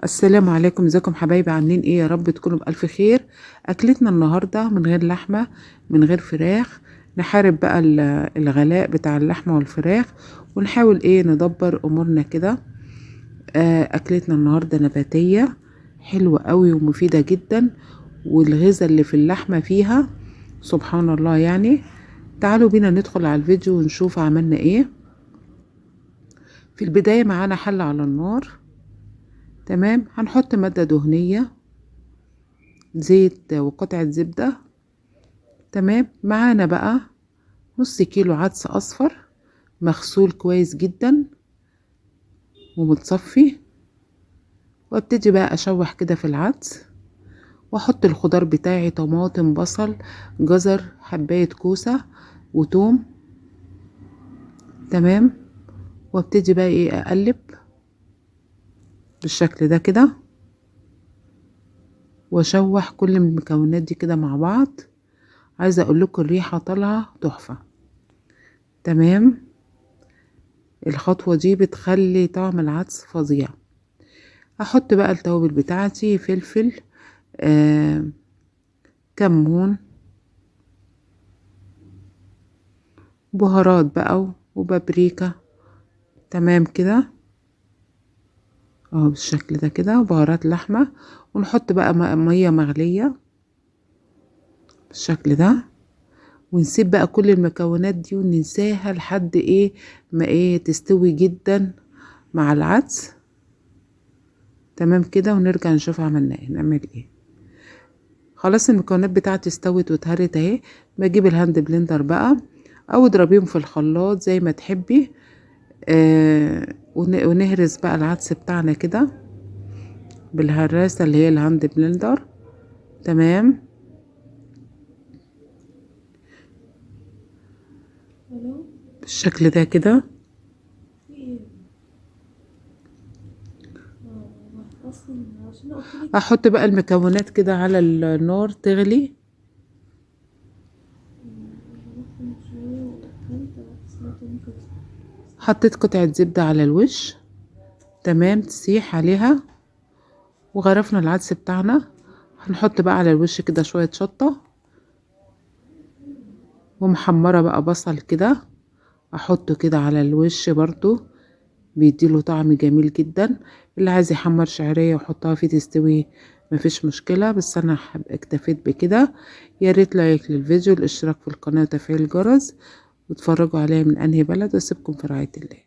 السلام عليكم، ازيكم حبايبي؟ عاملين ايه؟ يا رب تكونوا بألف خير. اكلتنا النهارده من غير لحمه، من غير فراخ. نحارب بقى الغلاء بتاع اللحمه والفراخ، ونحاول ندبر امورنا كده. اكلتنا النهارده نباتيه حلوه قوي ومفيده جدا، والغذاء اللي في اللحمه فيها سبحان الله يعني. تعالوا بينا ندخل على الفيديو ونشوف عملنا ايه. في البدايه معانا حله على النار. تمام، هنحط مادة دهنية، زيت وقطعة زبدة. تمام، معانا بقى نص كيلو عدس أصفر مغسول كويس جدا ومتصفي. وابتدي بقى أشوح كده في العدس، واحط الخضار بتاعي: طماطم، بصل، جزر، حباية كوسة، وتوم. تمام، وابتدي بقى أقلب بالشكل ده كده، واشوح كل المكونات دي كده مع بعض. عايزة اقول لكم الريحة طالعة تحفة. تمام، الخطوة دي بتخلي طعم العدس فظيع. احط بقى التوابل بتاعتي: فلفل، كمون، بهارات بقى وبابريكا. تمام كده اهو بالشكل ده كده، بهارات لحمة. ونحط بقى مية مغلية بالشكل ده، ونسيب بقى كل المكونات دي وننساها لحد ما تستوي جدا مع العدس. تمام كده، ونرجع نشوف عملنا ايه، نعمل ايه. خلاص المكونات بتاعتي استوت واتهرت اهي. بجيب الهاند بلندر بقى، او اضربيهم في الخلاط زي ما تحبي. ونهرس بقى العدس بتاعنا كده بالهراسة اللي هي الهاند بلندر. تمام، بالشكل ده كده. احط بقى المكونات كده على النار تغلي. حطيت قطعة زبدة على الوش، تمام، تسيح عليها. وغرفنا العدس بتاعنا. هنحط بقى على الوش كده شوية شطة، ومحمرة بقى بصل كده احطه كده على الوش برضو، بيديله طعم جميل جدا. اللي عايز يحمر شعرية ويحطها فيه تستوي مفيش مشكلة، بس انا اكتفيت بكده. يا ريت لايك للفيديو، الاشتراك في القناة وتفعيل الجرس، وتفرجوا عليا من انهي بلد، واسيبكم في رعاية الله.